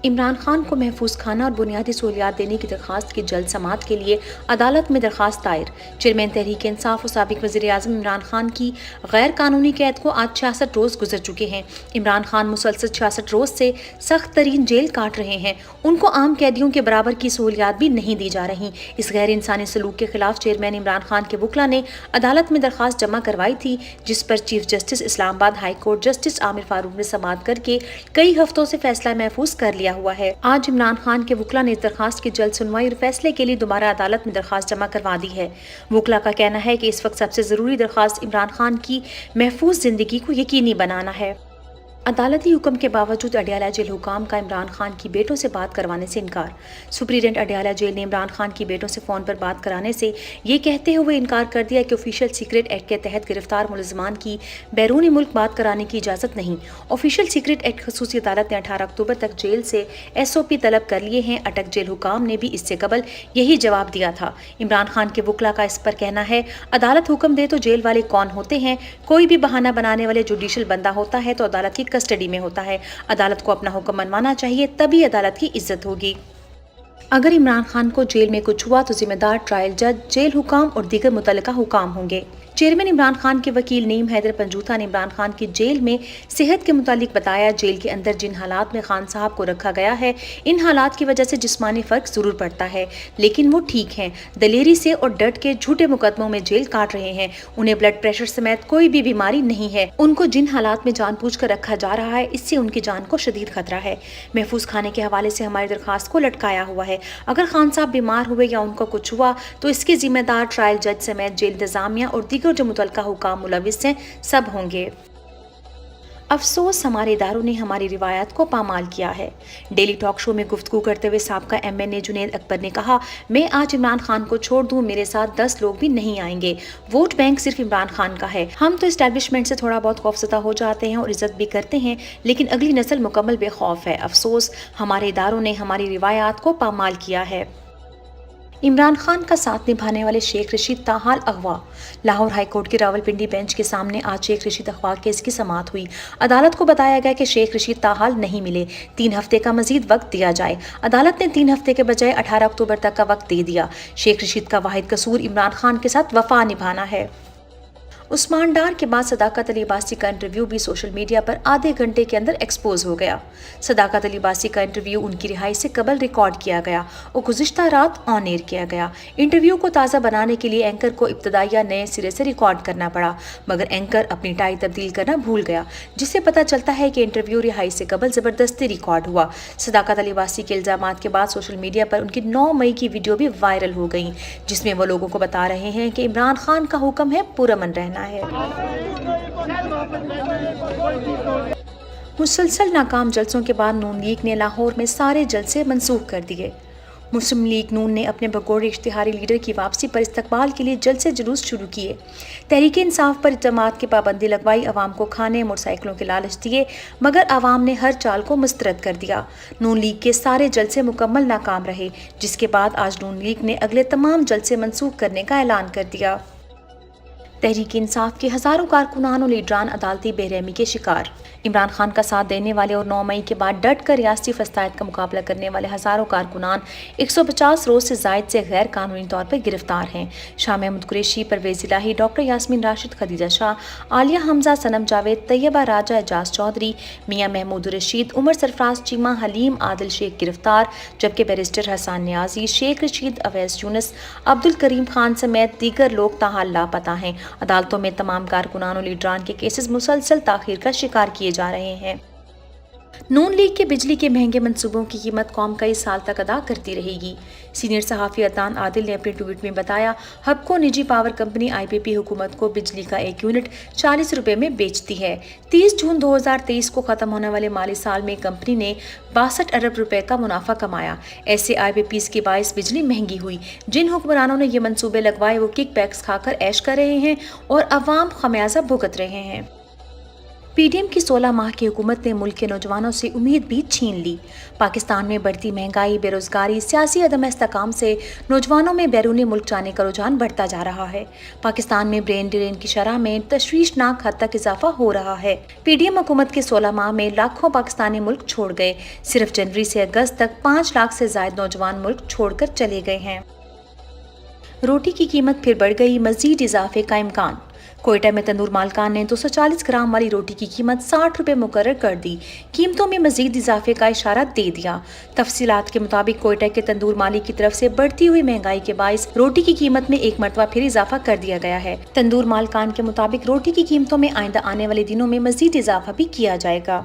عمران خان کو محفوظ کھانا اور بنیادی سہولیات دینے کی درخواست کی جلد سماعت کے لیے عدالت میں درخواست دائر۔ چیئرمین تحریک انصاف و سابق وزیر اعظم عمران خان کی غیر قانونی قید کو آج 66 روز گزر چکے ہیں۔ عمران خان مسلسل 66 روز سے سخت ترین جیل کاٹ رہے ہیں۔ ان کو عام قیدیوں کے برابر کی سہولیات بھی نہیں دی جا رہی۔ اس غیر انسانی سلوک کے خلاف چیئرمین عمران خان کے وکلاء نے عدالت میں درخواست جمع کروائی تھی، جس پر چیف جسٹس اسلام آباد ہائی کورٹ جسٹس عامر فاروق نے سماعت کر کے کئی ہفتوں سے فیصلہ محفوظ کر لیا ہوا ہے۔ آج عمران خان کے وکلاء نے اس درخواست کی جلد سنوائی اور فیصلے کے لیے دوبارہ عدالت میں درخواست جمع کروا دی ہے۔ وکلاء کا کہنا ہے کہ اس وقت سب سے ضروری درخواست عمران خان کی محفوظ زندگی کو یقینی بنانا ہے۔ عدالتی حکم کے باوجود اڈیالہ جیل حکام کا عمران خان کی بیٹوں سے بات کروانے سے انکار۔ سپرنٹنڈنٹ اڈیالہ جیل نے عمران خان کی بیٹوں سے فون پر بات کرانے سے یہ کہتے ہوئے انکار کر دیا کہ آفیشیل سیکرٹ ایکٹ کے تحت گرفتار ملزمان کی بیرون ملک بات کرانے کی اجازت نہیں۔ آفیشیل سیکرٹ ایکٹ خصوصی عدالت نے 18 اکتوبر تک جیل سے SOP طلب کر لیے ہیں۔ اٹک جیل حکام نے بھی اس سے قبل یہی جواب دیا تھا۔ عمران خان کے وکلاء کا اس پر کہنا ہے، عدالت حکم دے تو جیل والے کون ہوتے ہیں؟ کوئی بھی بہانہ بنانے والے جوڈیشل بندہ ہوتا ہے تو عدالت کی کسٹڈی میں ہوتا ہے۔ عدالت کو اپنا حکم منوانا چاہیے، تبھی عدالت کی عزت ہوگی۔ اگر عمران خان کو جیل میں کچھ ہوا تو ذمہ دار ٹرائل جج، جیل حکام اور دیگر متعلقہ حکام ہوں گے۔ چیئرمین عمران خان کے وکیل نعیم حیدر پنجوتھا نے عمران خان کی جیل میں صحت کے متعلق بتایا، جیل کے اندر جن حالات میں خان صاحب کو رکھا گیا ہے، ان حالات کی وجہ سے جسمانی فرق ضرور پڑتا ہے، لیکن وہ ٹھیک ہیں، دلیری سے اور ڈٹ کے جھوٹے مقدموں میں جیل کاٹ رہے ہیں۔ انہیں بلڈ پریشر سمیت کوئی بھی بیماری نہیں ہے۔ ان کو جن حالات میں جان بوجھ کر رکھا جا رہا ہے، اس سے ان کی جان کو شدید خطرہ ہے۔ محفوظ کھانے کے حوالے سے ہماری درخواست کو لٹکایا ہوا ہے۔ اگر خان صاحب بیمار ہوئے یا ان کو کچھ ہوا تو اس کے ذمہ دار ٹرائل جج سمیت جیل انتظامیہ اور دیگر جو متعلقہ حکام ملوث ہیں، سب ہوں گے۔ افسوس، ہمارے اداروں نے ہماری روایات کو پامال کیا ہے۔ ڈیلی ٹاک شو میں گفتگو کرتے ہوئے سابقہ MNA جنید اکبر نے کہا، میں آج عمران خان کو چھوڑ دوں، میرے ساتھ 10 لوگ بھی نہیں آئیں گے۔ ووٹ بینک صرف عمران خان کا ہے۔ ہم تو اسٹیبلشمنٹ سے تھوڑا بہت خوفزدہ ہو جاتے ہیں اور عزت بھی کرتے ہیں، لیکن اگلی نسل مکمل بے خوف ہے۔ افسوس، ہمارے اداروں نے ہماری روایات کو پامال کیا ہے۔ عمران خان کا ساتھ نبھانے والے شیخ رشید تاحال اغوا۔ لاہور ہائی کورٹ کی راولپنڈی بینچ کے سامنے آج شیخ رشید اغوا کیس کی سماعت ہوئی۔ عدالت کو بتایا گیا کہ شیخ رشید تاحال نہیں ملے، 3 ہفتے کا مزید وقت دیا جائے۔ عدالت نے 3 ہفتے کے بجائے 18 اکتوبر تک کا وقت دے دیا۔ شیخ رشید کا واحد قصور عمران خان کے ساتھ وفا نبھانا ہے۔ عثمان ڈار کے بعد صداقت علی عباسی کا انٹرویو بھی سوشل میڈیا پر آدھے گھنٹے کے اندر ایکسپوز ہو گیا۔ صداقت علی عباسی کا انٹرویو ان کی رہائی سے قبل ریکارڈ کیا گیا اور گزشتہ رات آن ایئر کیا گیا۔ انٹرویو کو تازہ بنانے کے لیے اینکر کو ابتدائیہ نئے سرے سے ریکارڈ کرنا پڑا، مگر اینکر اپنی ٹائی تبدیل کرنا بھول گیا، جس سے پتہ چلتا ہے کہ انٹرویو رہائی سے قبل زبردستی ریکارڈ ہوا۔ صداقت علی عباسی کے الزامات کے بعد سوشل میڈیا پر ان کی 9 مئی کی ویڈیو بھی وائرل ہو گئی، جس میں وہ لوگوں کو بتا رہے ہیں کہ عمران خان کا حکم ہے پرامن رہنا ہے۔ مسلسل ناکام جلسوں کے بعد نون لیگ نے لاہور میں سارے جلسے منسوخ کر دیے۔ مسلم لیگ نون نے اپنے بغور اشتہاری لیڈر کی واپسی پر استقبال کے لیے جلسے جلوس شروع کیے۔ تحریک انصاف پر اجتماعات کی پابندی لگوائی، عوام کو کھانے موٹر سائیکلوں کے لالچ دیے، مگر عوام نے ہر چال کو مسترد کر دیا۔ نون لیگ کے سارے جلسے مکمل ناکام رہے، جس کے بعد آج نون لیگ نے اگلے تمام جلسے منسوخ کرنے کا اعلان کر دیا۔ تحریک انصاف کے ہزاروں کارکنان اور لیڈران عدالتی بے رحمی کے شکار۔ عمران خان کا ساتھ دینے والے اور 9 مئی کے بعد ڈٹ کر ریاستی فساد کا مقابلہ کرنے والے ہزاروں کارکنان 150 روز سے زائد سے غیر قانونی طور پر گرفتار ہیں۔ شاہ محمود قریشی، پرویز الہی، ڈاکٹر یاسمین راشد، خدیجہ شاہ، عالیہ حمزہ، صنم جاوید، طیبہ راجہ، اعجاز چودھری، میاں محمود رشید، عمر سرفراز چیمہ، حلیم عادل شیخ گرفتار، جبکہ بیرسٹر حسان نیازی، شیخ رشید، اویس یونس، عبدالکریم خان سمیت دیگر لوگ تاحال لاپتہ ہیں۔ عدالتوں میں تمام کارکنان اور لیڈران کے کیسز مسلسل تاخیر کا شکار کیے جا رہے ہیں۔ نون لیگ کے بجلی کے مہنگے منصوبوں کی قیمت قوم کئی سال تک ادا کرتی رہے گی۔ سینئر صحافی عدنان عادل نے اپنے ٹویٹ میں بتایا، ہبکو نجی پاور کمپنی IPP حکومت کو بجلی کا 1 یونٹ 40 روپے میں بیچتی ہے۔ 30 جون 2023 کو ختم ہونے والے مالی سال میں کمپنی نے 62 ارب روپے کا منافع کمایا۔ ایسے IPPs کے باعث بجلی مہنگی ہوئی۔ جن حکمرانوں نے یہ منصوبے لگوائے وہ کک بیکس کھا کر عیش کر رہے ہیں اور عوام خمیازہ بھگت رہے ہیں۔ پی ڈی ایم کی 16 ماہ کی حکومت نے ملک کے نوجوانوں سے امید بھی چھین لی۔ پاکستان میں بڑھتی مہنگائی، بے روزگاری، سیاسی عدم استحکام سے نوجوانوں میں بیرون ملک جانے کا رجحان بڑھتا جا رہا ہے۔ پاکستان میں برین ڈرین کی شرح میں تشویشناک حد تک اضافہ ہو رہا ہے۔ پی ڈی ایم حکومت کے 16 ماہ میں لاکھوں پاکستانی ملک چھوڑ گئے۔ صرف جنوری سے اگست تک 5 لاکھ سے زائد نوجوان ملک چھوڑ کر چلے گئے ہیں۔ روٹی کی قیمت پھر بڑھ گئی، مزید اضافے کا امکان۔ کوئٹہ میں تندور مالکان نے 240 گرام والی روٹی کی قیمت 60 روپے مقرر کر دی۔ قیمتوں میں مزید اضافے کا اشارہ دے دیا۔ تفصیلات کے مطابق کوئٹہ کے تندور مالک کی طرف سے بڑھتی ہوئی مہنگائی کے باعث روٹی کی قیمت میں ایک مرتبہ پھر اضافہ کر دیا گیا ہے۔ تندور مالکان کے مطابق روٹی کی قیمتوں میں آئندہ آنے والے دنوں میں مزید اضافہ بھی کیا جائے گا۔